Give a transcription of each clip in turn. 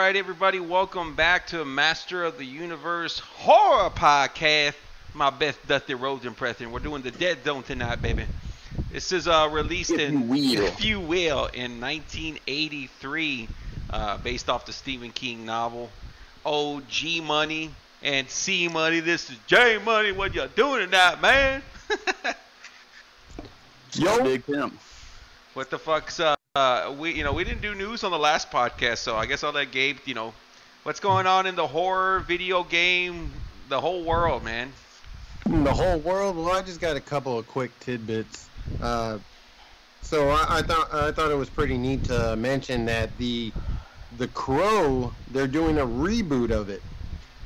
right, everybody, welcome back to Master of the Universe Horror Podcast. My best Dusty Rhodes impression. We're doing the Dead Zone tonight, baby. This is released If you will. in 1983, based off the Stephen King novel. G Money and C Money. This is J Money. What you doing tonight, man? Yo, big pimp. What the fuck's we didn't do news on the last podcast, so I guess I'll let Gabe, what's going on in the horror video game, the whole world, man. The whole world. Well, I just got a couple of quick tidbits. So I thought it was pretty neat to mention that the Crow, they're doing a reboot of it.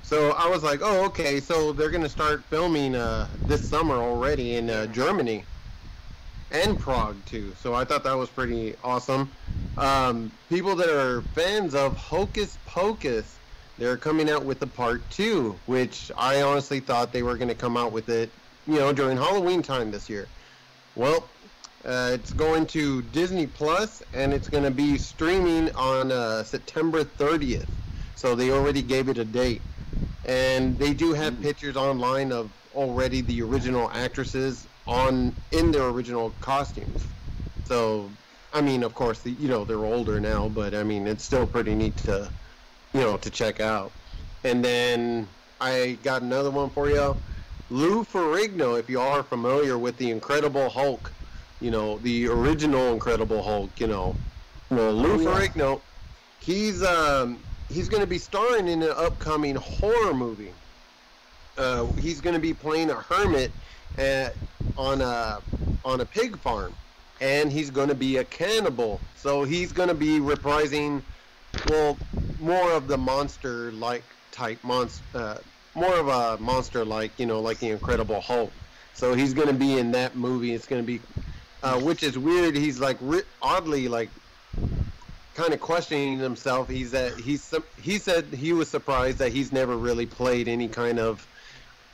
So I was like, oh, okay, so they're gonna start filming this summer already in Germany. And Prague too, so I thought that was pretty awesome. People that are fans of Hocus Pocus, they're coming out with the part 2, which I honestly thought they were going to come out with it, during Halloween time this year. Well, it's going to Disney Plus, and it's going to be streaming on September 30th. So they already gave it a date, and they do have pictures online of already the original actresses in their original costumes. So, I mean, of course, they're older now, but I mean, it's still pretty neat to, to check out. And then I got another one for you. Lou Ferrigno, if you are familiar with the Incredible Hulk, the original Incredible Hulk, Well, Lou Ferrigno, he's going to be starring in an upcoming horror movie. He's going to be playing a hermit on a pig farm, and he's going to be a cannibal. So he's going to be reprising, more of the monster-like type monster, more of a monster-like, like the Incredible Hulk. So he's going to be in that movie. It's going to be, which is weird. He's oddly kind of questioning himself. He said he was surprised that he's never really played any kind of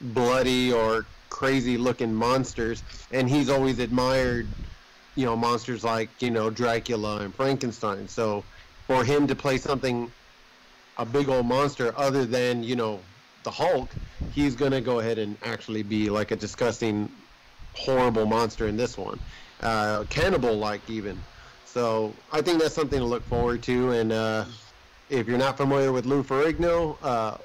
bloody or crazy looking monsters, and he's always admired monsters like Dracula and Frankenstein. So for him to play a big old monster other than the Hulk, he's gonna go ahead and actually be like a disgusting, horrible monster in this one, cannibal like even. So I think that's something to look forward to. And if you're not familiar with Lou Ferrigno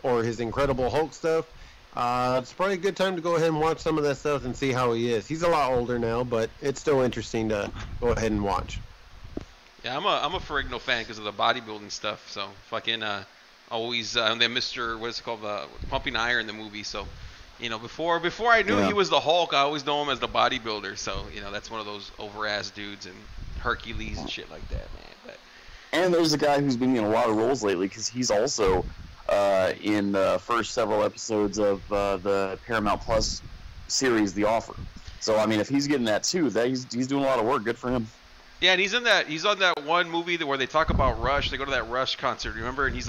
or his Incredible Hulk stuff, it's probably a good time to go ahead and watch some of that stuff and see how he is. He's a lot older now, but it's still interesting to go ahead and watch. Yeah, I'm a Ferrigno fan because of the bodybuilding stuff. So fucking always then Mr. What is it called, Pumping Iron, the movie. So before I knew he was the Hulk, I always know him as the bodybuilder. So that's one of those over ass dudes and Hercules and shit like that, man. But And there's a guy who's been in a lot of roles lately because he's also in the first several episodes of the Paramount Plus series, The Offer. So I mean, if he's getting that too, he's doing a lot of work. Good for him. Yeah, and he's on that one movie where they talk about Rush. They go to that Rush concert, remember? And he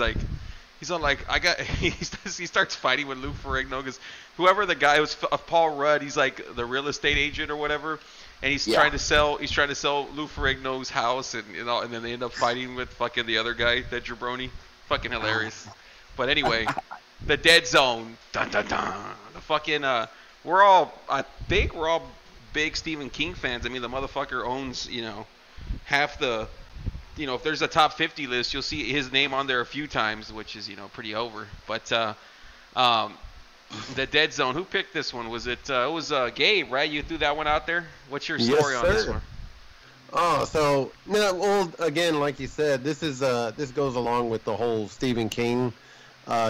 starts fighting with Lou Ferrigno because whoever the guy was, Paul Rudd, he's like the real estate agent or whatever, and he's trying to sell Lou Ferrigno's house, and and then they end up fighting with fucking the other guy, that jabroni. Fucking hilarious. But anyway, the Dead Zone, dun dun dun. The fucking I think we're all big Stephen King fans. I mean, the motherfucker owns half the, if there's a top 50 list, you'll see his name on there a few times, which is, pretty over. But the Dead Zone, who picked this one? Was it was Gabe, right? You threw that one out there? What's your story on this one? Oh, so, well, again, like you said, this goes along with the whole Stephen King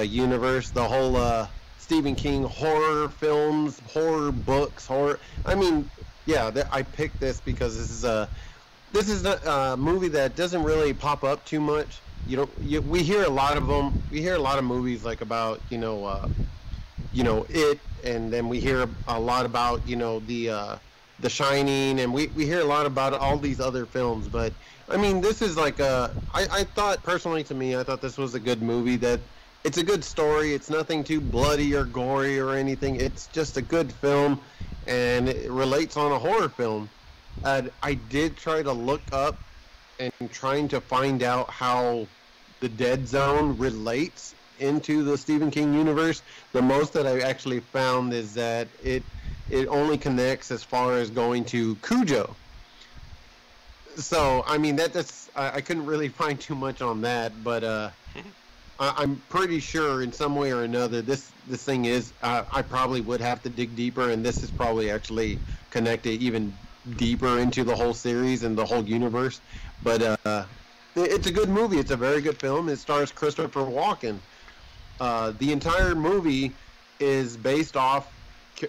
universe, the whole Stephen King horror films, horror books, I mean, yeah, I picked this because this is a movie that doesn't really pop up too much. We hear a lot of them. We hear a lot of movies like about It, and then we hear a lot about The Shining, and we hear a lot about all these other films. But I mean, this is like I thought personally, to me, I thought this was a good movie. That it's a good story. It's nothing too bloody or gory or anything. It's just a good film, and it relates on a horror film. I did try to look up and trying to find out how the Dead Zone relates into the Stephen King universe. The most that I actually found is that it only connects as far as going to Cujo. So I mean that's I couldn't really find too much on that, but I'm pretty sure in some way or another this thing is. I probably would have to dig deeper, and this is probably actually connected even deeper into the whole series and the whole universe. But it's a good movie. It's a very good film. It stars Christopher Walken. The entire movie is based off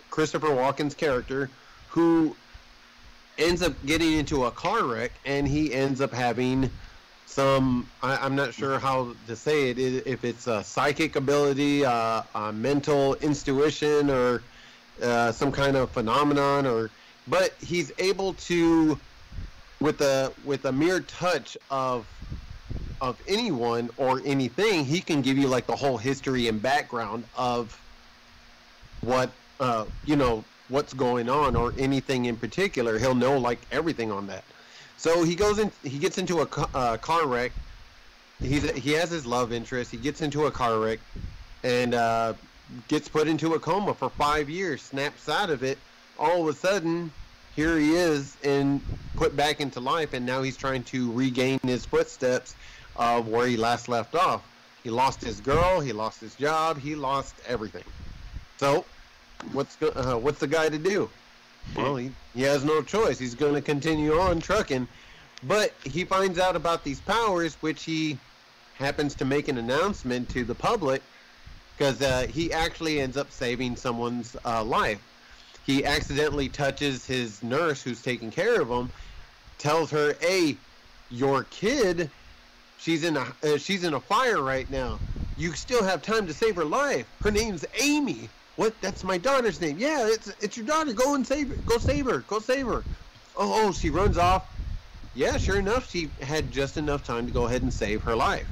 Christopher Walken's character, who ends up getting into a car wreck, and he ends up having some, I'm not sure how to say it, if it's a psychic ability, a mental intuition, or some kind of phenomenon, but he's able to, with a mere touch of anyone or anything, he can give you like the whole history and background of what what's going on, or anything in particular. He'll know like everything on that. So he gets into a car wreck. He has his love interest. He gets into a car wreck and gets put into a coma for 5 years, snaps out of it. All of a sudden, here he is and put back into life, and now he's trying to regain his footsteps of where he last left off. He lost his girl, he lost his job, he lost everything. So what's the guy to do? Well, he has no choice. He's going to continue on trucking, but he finds out about these powers, which he happens to make an announcement to the public, because he actually ends up saving someone's life. He accidentally touches his nurse who's taking care of him, tells her, "Hey, your kid, she's in a fire right now. You still have time to save her life. Her name's Amy." "What? That's my daughter's name." "Yeah, it's your daughter. Go and save her. Go save her. Go save her." Oh, she runs off. Yeah, sure enough, she had just enough time to go ahead and save her life.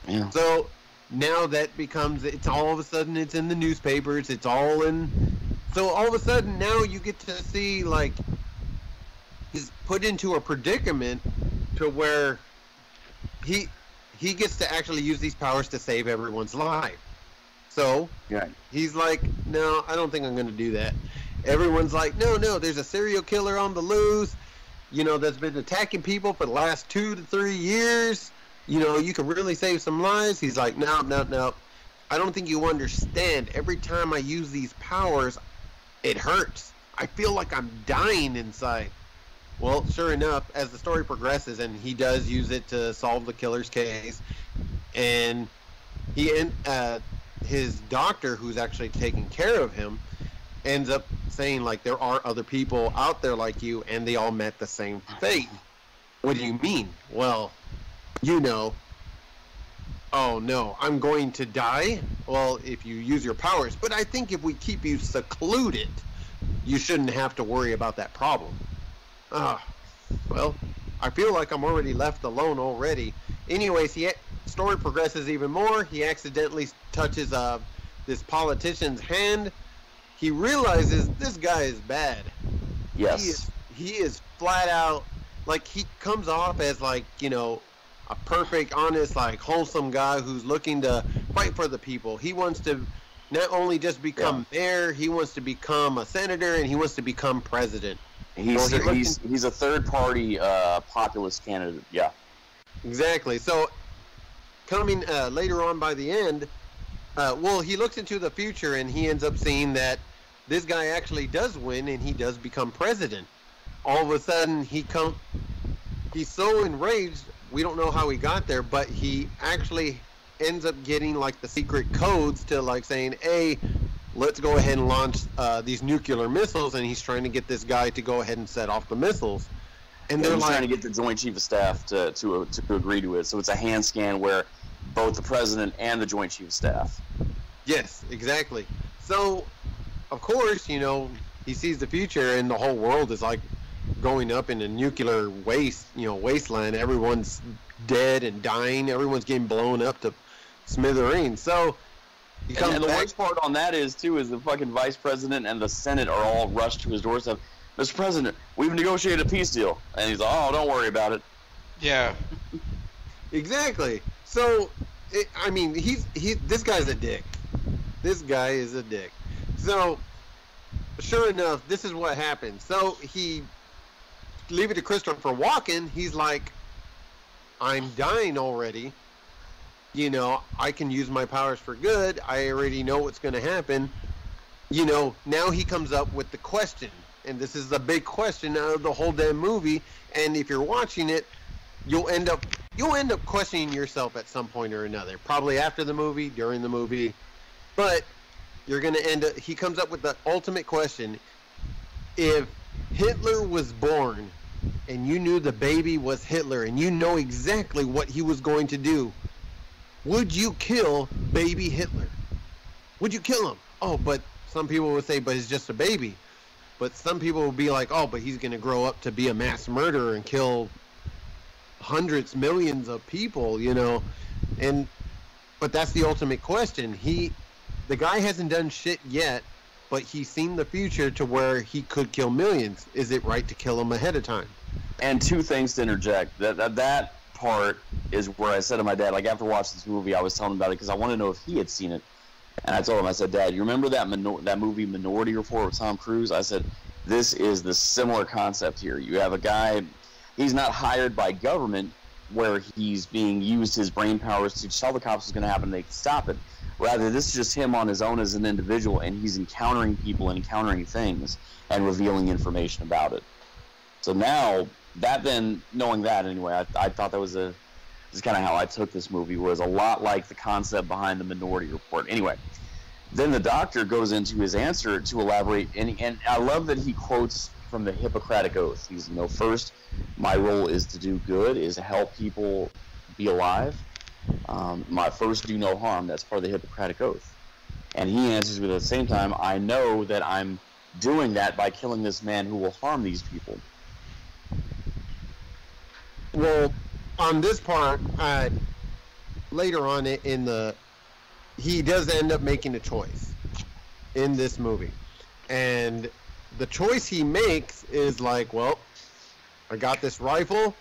Yeah. So now that becomes, it's all of a sudden it's in the newspapers. It's all in. So all of a sudden now you get to see, like, he's put into a predicament to where he gets to actually use these powers to save everyone's life. So yeah. He's like, "No, I don't think I'm going to do that." Everyone's like, no, there's a serial killer on the loose, that's been attacking people for the last 2 to 3 years. You can really save some lives. He's like, no. I don't think you understand. Every time I use these powers, it hurts. I feel like I'm dying inside. Well, sure enough, as the story progresses, and he does use it to solve the killer's case, and his doctor, who's actually taking care of him, ends up saying, like, there are other people out there like you, and they all met the same fate. What do you mean? Well, oh no, I'm going to die? Well, if you use your powers. But I think if we keep you secluded, you shouldn't have to worry about that problem. Well, I feel like I'm already left alone already. Anyways, story progresses even more. He accidentally touches this politician's hand. He realizes this guy is bad. Yes. He is flat out, like, he comes off as, like, a perfect, honest, like, wholesome guy who's looking to fight for the people. He wants to not only just become mayor, he wants to become a senator, and he wants to become president. He's a third-party populist candidate. Yeah. Exactly. So coming later on by the end, he looks into the future, and he ends up seeing that this guy actually does win, and he does become president. All of a sudden, he's so enraged, we don't know how he got there, but he actually ends up getting, like, the secret codes to, like, saying, "Hey, let's go ahead and launch these nuclear missiles," and he's trying to get this guy to go ahead and set off the missiles. And they're trying to get the Joint Chief of Staff to agree to it. So it's a hand scan where both the president and the Joint Chief of Staff. Yes, exactly. So, of course, he sees the future, and the whole world is like going up in a nuclear wasteland. Everyone's dead and dying. Everyone's getting blown up to smithereens. So, and the worst part on that is the fucking vice president and the Senate are all rushed to his doorstep. "Mr. President, we've negotiated a peace deal." And he's like, "Oh, don't worry about it." Yeah. Exactly. So I mean, this guy's a dick. This guy is a dick. So, sure enough, this is what happened. So leave it to Christopher Walken. He's like, I'm dying already. You know, I can use my powers for good. I already know what's going to happen. You know, now he comes up with the question. And this is the big question of the whole damn movie. And if you're watching it, you'll end up questioning yourself at some point or another. Probably after the movie, during the movie. But you're going to end up... He comes up with the ultimate question. If Hitler was born and you knew the baby was Hitler and you know exactly what he was going to do, would you kill baby Hitler? Would you kill him? Oh, but some people would say, but he's just a baby. But some people would be like, oh, but he's going to grow up to be a mass murderer and kill hundreds, millions of people, you know. But that's the ultimate question. The guy hasn't done shit yet, but he's seen the future to where he could kill millions. Is it right to kill him ahead of time? And two things to interject. That part is where I said to my dad, like after watching this movie, I was telling him about it because I wanted to know if he had seen it. And I told him, I said, Dad, you remember that movie Minority Report with Tom Cruise? I said, this is the similar concept here. You have a guy, he's not hired by government where he's being used his brain powers to tell the cops what's going to happen and they can stop it. Rather, this is just him on his own as an individual, and he's encountering people and encountering things and revealing information about it. So now, knowing that anyway, I thought that was this is kind of how I took this movie, was a lot like the concept behind the Minority Report. Anyway, then the doctor goes into his answer to elaborate, and I love that he quotes from the Hippocratic Oath. He's, first, my role is to do good, is to help people be alive. My first, do no harm. That's part of the Hippocratic Oath. And he answers with, at the same time, I know that I'm doing that by killing this man who will harm these people. Well, on this part, later on he does end up making a choice in this movie. And the choice he makes is like, well, I got this rifle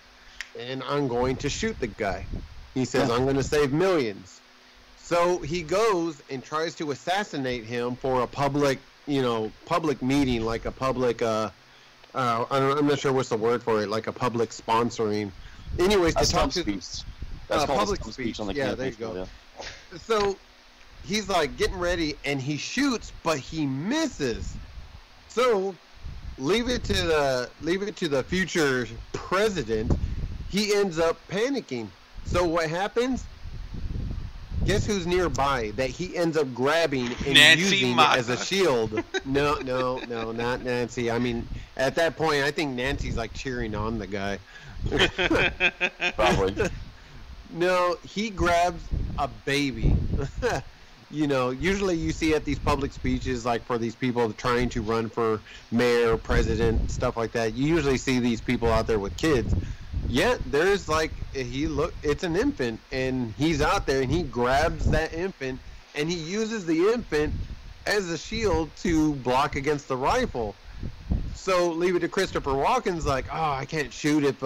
and I'm going to shoot the guy. He says, I'm going to save millions. So he goes and tries to assassinate him for a public meeting, like a public, I'm not sure what's the word for it, like a public sponsoring. Anyways, to talk to speech. That's public speech on the campaign. There you go. Yeah. So he's like getting ready, and he shoots, but he misses. So leave it to the future president. He ends up panicking. So what happens? Guess who's nearby that he ends up grabbing and using it as a shield? No, not Nancy. I mean, at that point, I think Nancy's like cheering on the guy. Probably. No, he grabs a baby. Usually you see at these public speeches, like for these people trying to run for mayor, president, stuff like that, you usually see these people out there with kids. Yet there's it's an infant, and he's out there and he grabs that infant and he uses the infant as a shield to block against the rifle. So leave it to Christopher Walken's like, oh, I can't shoot if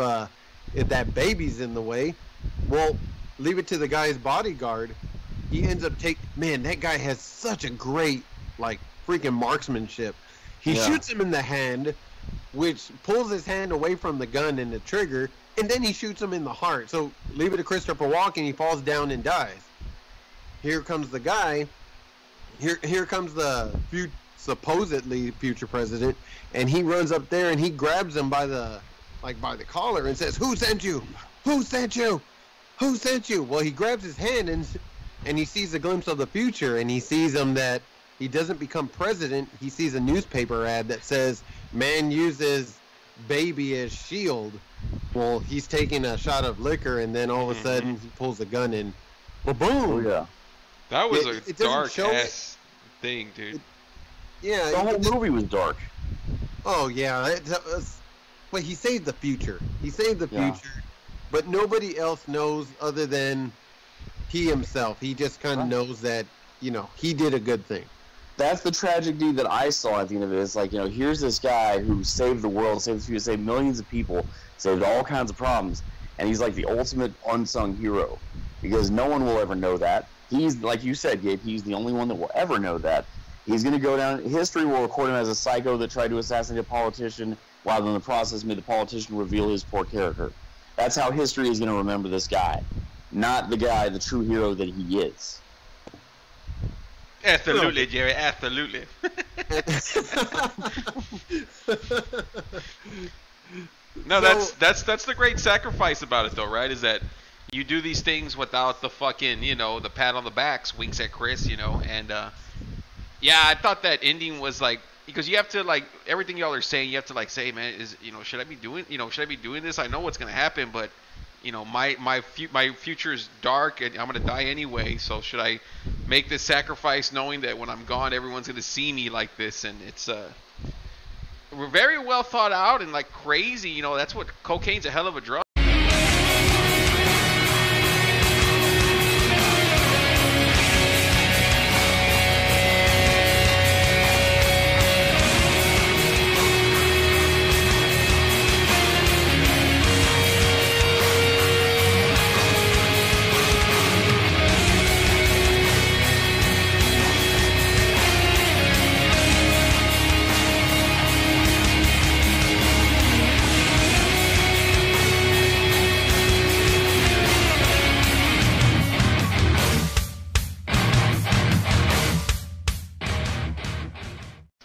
that baby's in the way. Well, leave it to the guy's bodyguard. He ends up that guy has such a great freaking marksmanship. He shoots him in the hand, which pulls his hand away from the gun and the trigger, and then he shoots him in the heart. So leave it to Christopher Walken, he falls down and dies. Here comes the guy. Here comes the supposedly future president, and he runs up there and he grabs him by the collar and says, "Who sent you? Who sent you? Who sent you?" Well, he grabs his hand and he sees a glimpse of the future, and he sees him that he doesn't become president. He sees a newspaper ad that says, "Man uses baby as shield." Well, he's taking a shot of liquor, and then all of a sudden he pulls a gun and boom. Oh yeah. That was a dark ass thing, dude. Yeah, the whole movie was dark. Oh yeah, but he saved the future. He saved the future, but nobody else knows other than he himself. He just kind of knows that he did a good thing. That's the tragedy that I saw at the end of it. It's like, here's this guy who saved the world, saved the future, saved millions of people, saved all kinds of problems, and he's like the ultimate unsung hero. because no one will ever know that. He's, like you said, Gabe, he's the only one that will ever know that. He's going to go down, history will record him as a psycho that tried to assassinate a politician, while in the process made the politician reveal his poor character. That's how history is going to remember this guy, not the guy, the true hero that he is. Absolutely, Jerry, absolutely. No, that's the great sacrifice about it, though, right? Is that you do these things without the fucking, the pat on the backs, winks at Chris, and yeah, I thought that ending was like, because you have to, like, everything y'all are saying, you have to, like, say, man, should I be doing this? I know what's gonna happen, but my future is dark and I'm gonna die anyway. So should I make this sacrifice, knowing that when I'm gone, everyone's gonna see me like this? And it's very well thought out and like crazy. That's what cocaine's a hell of a drug.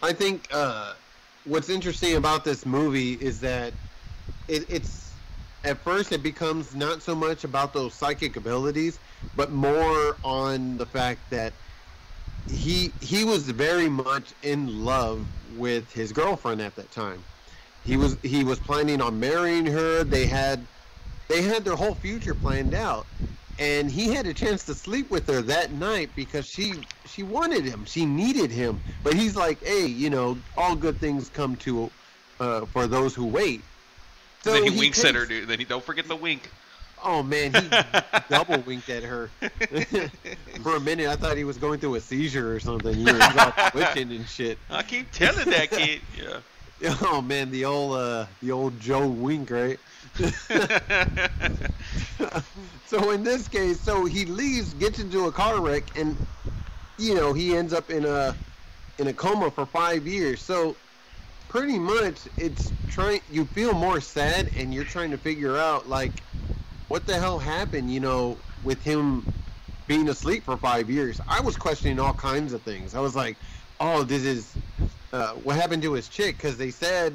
I think what's interesting about this movie is that it's at first it becomes not so much about those psychic abilities, but more on the fact that he was very much in love with his girlfriend at that time. He was planning on marrying her. They had their whole future planned out. And he had a chance to sleep with her that night because she wanted him. She needed him. But he's like, hey, all good things come to for those who wait. So then he winks at her, dude. Then don't forget the wink. Oh, man, he double winked at her. For a minute, I thought he was going through a seizure or something. He was all twitching and shit. I keep telling that kid. Yeah. Oh, man, the old Joe wink, right? So in this case, he leaves, gets into a car wreck, and he ends up in a coma for 5 years. So pretty much you feel more sad, and you're trying to figure out like what the hell happened, with him being asleep for 5 years. I was questioning all kinds of things. I was like, oh, this is what happened to his chick, because they said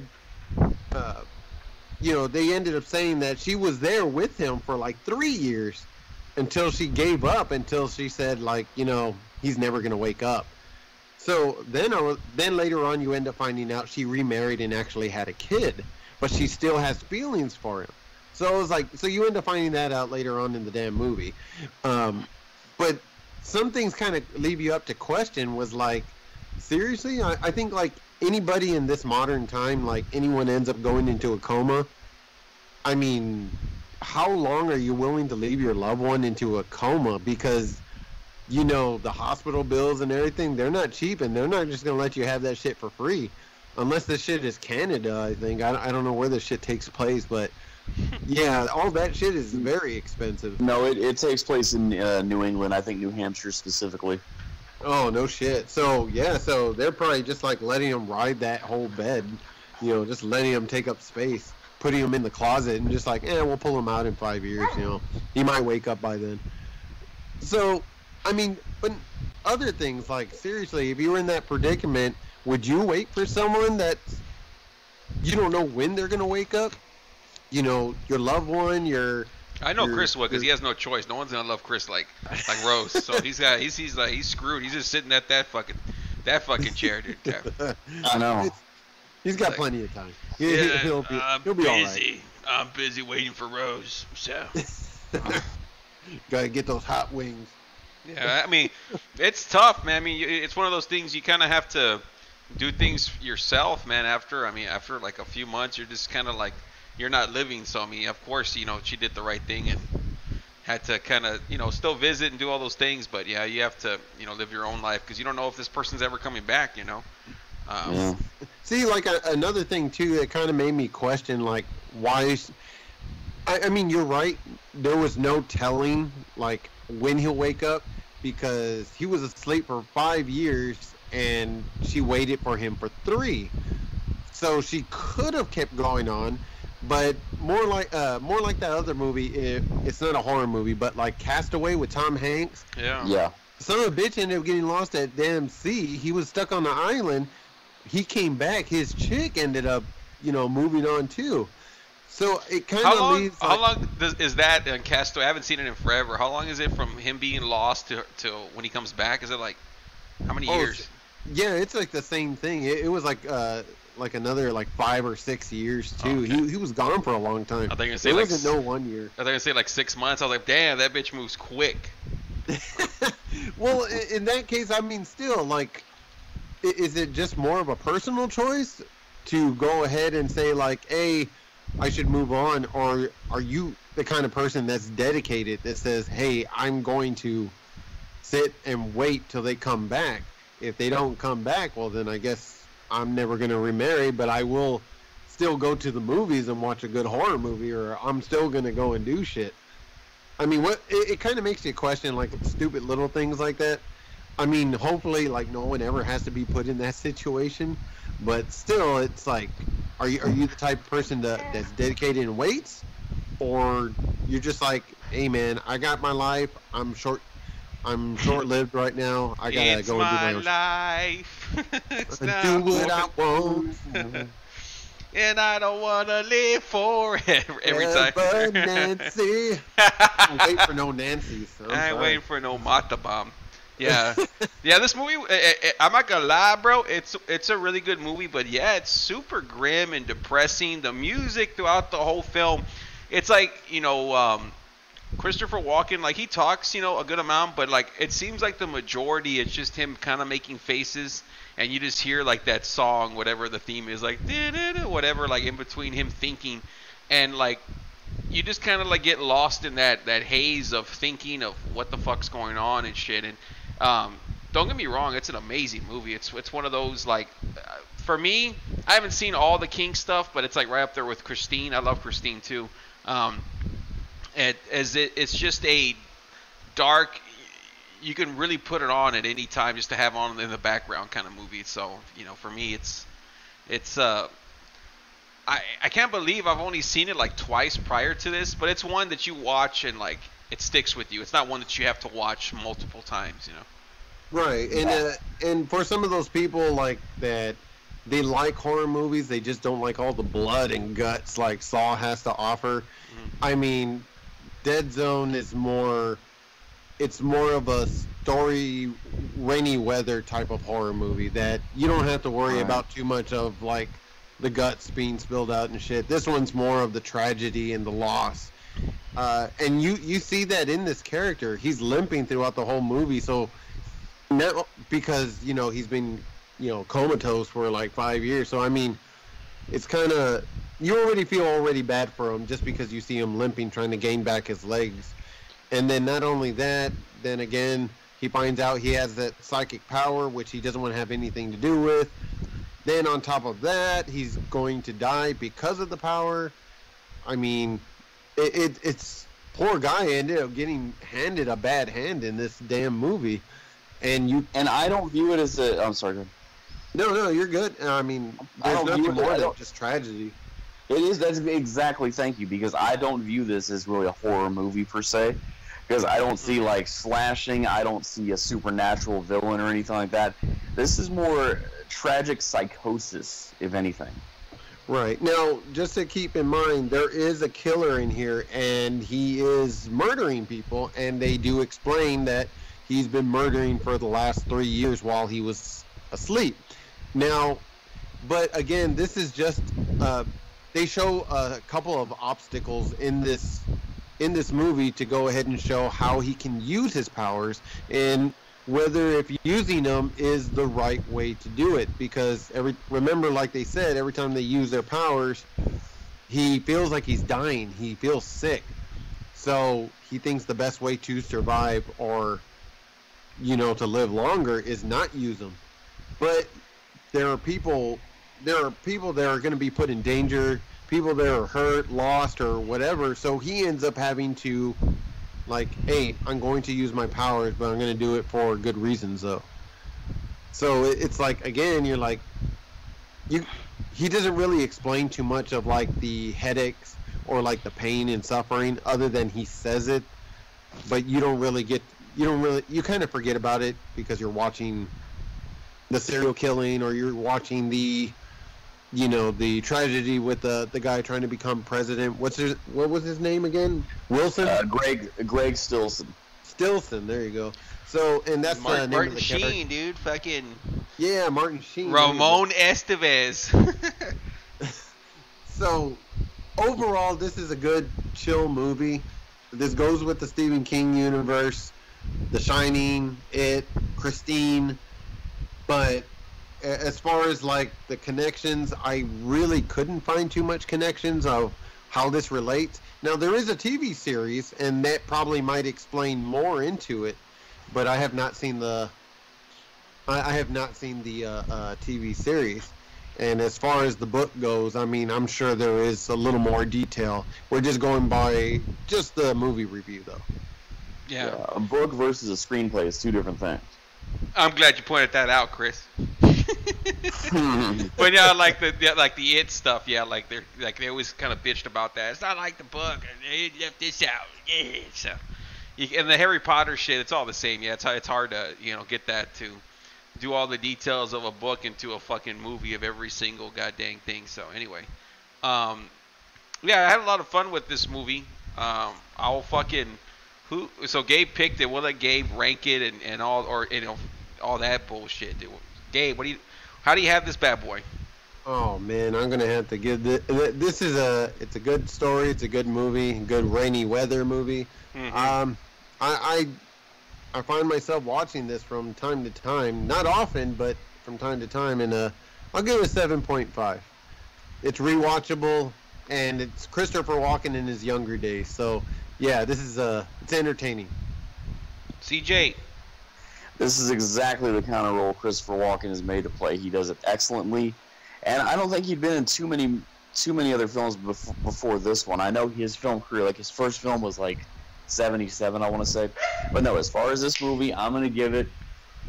they ended up saying that she was there with him for like 3 years until she gave up, until she said like, he's never going to wake up. So then later on you end up finding out she remarried and actually had a kid, but she still has feelings for him. So it was like, so you end up finding that out later on in the damn movie. But some things kind of leave you up to question, was like, seriously? I think like anybody in this modern time, like anyone ends up going into a coma. I mean, how long are you willing to leave your loved one into a coma? Because, the hospital bills and everything, they're not cheap, and they're not just going to let you have that shit for free. Unless this shit is Canada, I think. I don't know where this shit takes place, but yeah, all that shit is very expensive. No, it takes place in New England, I think New Hampshire specifically. Oh, no shit. So, yeah, so they're probably just like letting him ride that whole bed, just letting him take up space, putting him in the closet, and just like, we'll pull him out in 5 years, He might wake up by then. So, I mean, but other things, like, seriously, if you were in that predicament, would you wait for someone that you don't know when they're going to wake up? Your loved one, I know Chris would, because he has no choice. No one's gonna love Chris like Rose. So he's screwed. He's just sitting at that fucking chair, dude. Yeah. I know. He's got plenty of time. He'll be all right. I'm busy waiting for Rose. So gotta get those hot wings. Yeah, I mean, it's tough, man. I mean, it's one of those things you kind of have to do things yourself, man. After like a few months, you're just kind of like, you're not living. So I mean, of course, she did the right thing and had to kind of, still visit and do all those things. But yeah, you have to, live your own life, because you don't know if this person's ever coming back. Yeah. See, like another thing too that kind of made me question, like, why? I mean, you're right. there was no telling like when he'll wake up because he was asleep for 5 years and she waited for him for 3. So she could have kept going on, but more like that other movie. It's not a horror movie, but like Castaway with Tom Hanks. Yeah. Son of a bitch ended up getting lost at damn sea. He was stuck on the island. He came back. His chick ended up, moving on too. So it kind of leaves. How long is that in Castaway? I haven't seen it in forever. How long is it from him being lost to when he comes back? Is it like how many years? Yeah, it's like the same thing. It was like another like 5 or 6 years too. Okay. He was gone for a long time. I think it wasn't no 1 year. I think I say like 6 months. I was like, damn, that bitch moves quick. Well, in that case, I mean, still, like, is it just more of a personal choice to go ahead and say like, hey, I should move on, or are you the kind of person that's dedicated that says, hey, I'm going to sit and wait till they come back? If they don't come back, well, then I guess I'm never going to remarry, but I will still go to the movies and watch a good horror movie, or I'm still going to go and do shit. I mean, it kind of makes you question, like, stupid little things like that. I mean, hopefully, like, no one ever has to be put in that situation, but still, it's like, are you the type of person that's dedicated and waits, or you're just like, hey, man, I got my life, I'm short-lived right now. I gotta go and do my own life. It's do what I want. And I don't wanna live forever. Every time. Nancy. I'm waiting for no Nancy. So I ain't waiting for no Mata Bomb. Yeah. Yeah, this movie, I'm not gonna lie, bro. It's a really good movie, but yeah, it's super grim and depressing. The music throughout the whole film, it's like, Christopher Walken, like, he talks, a good amount, but like it seems like the majority it's just him kind of making faces, and you just hear like that song, whatever the theme is, like whatever, like in between him thinking, and like you just kind of like get lost in that haze of thinking of what the fuck's going on and shit. And don't get me wrong, it's an amazing movie. It's one of those, like, for me, I haven't seen all the King stuff, but it's like right up there with Christine. I love Christine too. It's just a dark, you can really put it on at any time just to have on in the background kind of movie. So, for me, it's I can't believe I've only seen it like twice prior to this, but it's one that you watch and like it sticks with you. It's not one that you have to watch multiple times, Right, and for some of those people like that, they like horror movies, they just don't like all the blood and guts like Saw has to offer. Mm-hmm. I mean, Dead Zone is more of a story, rainy weather type of horror movie that you don't have to worry about too much of, like, the guts being spilled out and shit. This one's more of the tragedy and the loss. And you see that in this character. He's limping throughout the whole movie, so now, because, he's been, comatose for like 5 years. So, I mean, it's kind of, you already feel bad for him just because you see him limping, trying to gain back his legs. And then not only that, then again, he finds out he has that psychic power, which he doesn't want to have anything to do with. Then on top of that, he's going to die because of the power. I mean, it's poor guy ended up getting handed a bad hand in this damn movie. And I don't view it as I'm sorry, go ahead. No, you're good. I mean, there's nothing more than just tragedy. It is. That's exactly. Thank you, because I don't view this as really a horror movie per se, because I don't see like slashing. I don't see a supernatural villain or anything like that. This is more tragic psychosis, if anything. Right. Now, just to keep in mind, there is a killer in here, and he is murdering people, and they do explain that he's been murdering for the last 3 years while he was asleep. Now, but again, this is just they show a couple of obstacles in this movie to go ahead and show how he can use his powers and whether if using them is the right way to do it. Because remember, like they said, every time they use their powers, he feels like he's dying. He feels sick. So he thinks the best way to survive or, to live longer is not use them. But there are people that are going to be put in danger. people that are hurt, lost, or whatever. So he ends up having to, like, hey, I'm going to use my powers, but I'm going to do it for good reasons, though. So it's like, again, you're like, he doesn't really explain too much of, like, the headaches or, like, the pain and suffering, other than he says it, but you kind of forget about it because you're watching the serial killing, or you're watching the tragedy with the guy trying to become president. What was his name again? Wilson? Greg Stilson. Stilson, there you go. So, and that's the name Martin of the Sheen, character. dude. Fucking Yeah, Martin Sheen. Ramon Estevez. So, overall, this is a good, chill movie. This goes with the Stephen King universe. The Shining, It, Christine. But as far as, like, the connections, I really couldn't find too much connections of how this relates. Now, there is a TV series, and that probably might explain more into it, but I have not seen the TV series. And as far as the book goes, I mean, I'm sure there is a little more detail. We're just going by just the movie review, though. Yeah. A book versus a screenplay is two different things. I'm glad you pointed that out, Chris. But yeah, like the It stuff, yeah, they always kind of bitched about that. It's not like the book, and they left this out. Yeah, so and the Harry Potter shit, it's all the same. Yeah, it's hard to get that to do all the details of a book into a fucking movie of every single goddamn thing. So anyway, yeah, I had a lot of fun with this movie. I'll fucking. So Gabe picked it. We'll let Gabe rank it and all, or all that bullshit. Dude. Gabe, how do you have this bad boy? Oh man, I'm gonna have to give this. It's a good story. It's a good movie. Good rainy weather movie. Mm-hmm. I find myself watching this from time to time. Not often, but from time to time. And I'll give it a 7.5. It's rewatchable, and it's Christopher Walken in his younger days. So. Yeah, this is it's entertaining. CJ. This is exactly the kind of role Christopher Walken is made to play. He does it excellently, and I don't think he'd been in too many other films before this one. I know his film career, like his first film was like 77, I want to say, but no. As far as this movie, I'm gonna give it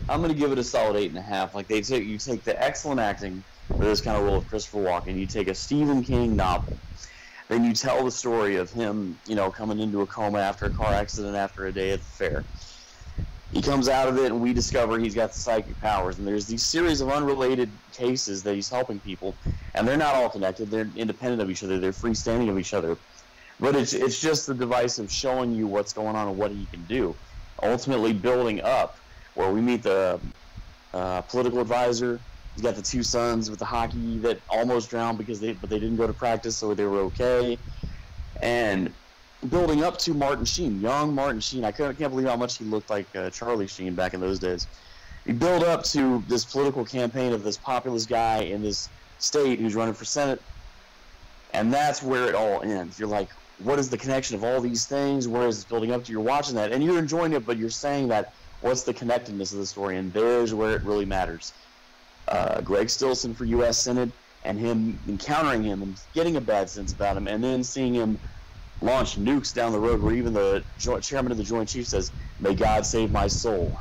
a solid 8.5. Like you take the excellent acting for this kind of role of Christopher Walken, you take a Stephen King novel. Then you tell the story of him, coming into a coma after a car accident after a day at the fair. He comes out of it, and we discover he's got the psychic powers. And there's these series of unrelated cases that he's helping people, and they're not all connected. They're independent of each other. They're freestanding of each other. But it's just the device of showing you what's going on and what he can do. Ultimately building up, where we meet the political advisor. He's got the two sons with the hockey that almost drowned but they didn't go to practice, so they were okay. And building up to Martin Sheen, young Martin Sheen. I can't believe how much he looked like Charlie Sheen back in those days. You build up to this political campaign of this populist guy in this state who's running for Senate, and that's where it all ends. You're like, what is the connection of all these things? Where is this building up to? You're watching that, and you're enjoying it, but you're saying that, what's the connectedness of the story? And there's where it really matters. Greg Stilson for U.S. Senate, and him encountering him and getting a bad sense about him, and then seeing him launch nukes down the road where even the chairman of the Joint Chiefs says, "May God save my soul."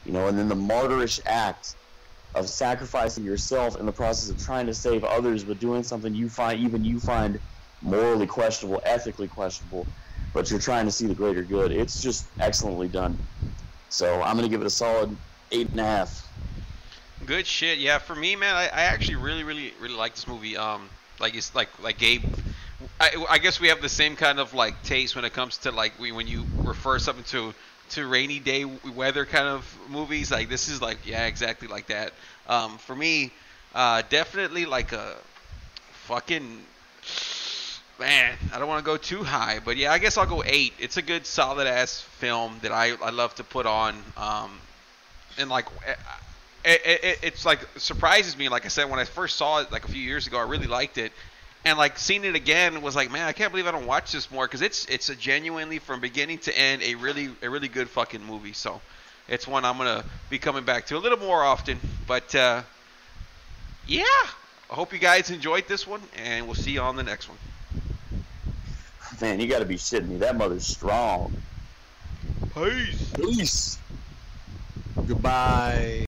And then the martyrish act of sacrificing yourself in the process of trying to save others, but doing something you find morally questionable, ethically questionable, but you're trying to see the greater good. It's just excellently done. So I'm going to give it a solid 8.5. Good shit. Yeah, for me, man, I actually really, really, really like this movie. Like Gabe, I guess we have the same kind of like taste when it comes to like when you refer something to rainy day weather kind of movies. Like this is like, yeah, exactly like that. For me, definitely like a fucking, man, I don't want to go too high, but yeah, I guess I'll go 8. It's a good solid ass film that I love to put on, and like. It's like surprises me. Like I said, when I first saw it like a few years ago, I really liked it, and like seeing it again was like, man, I can't believe I don't watch this more, because it's a genuinely from beginning to end a really good fucking movie. So it's one I'm gonna be coming back to a little more often. But yeah, I hope you guys enjoyed this one, and we'll see you on the next one. Man, you got to be shitting me. That mother's strong. Peace. Peace. Goodbye.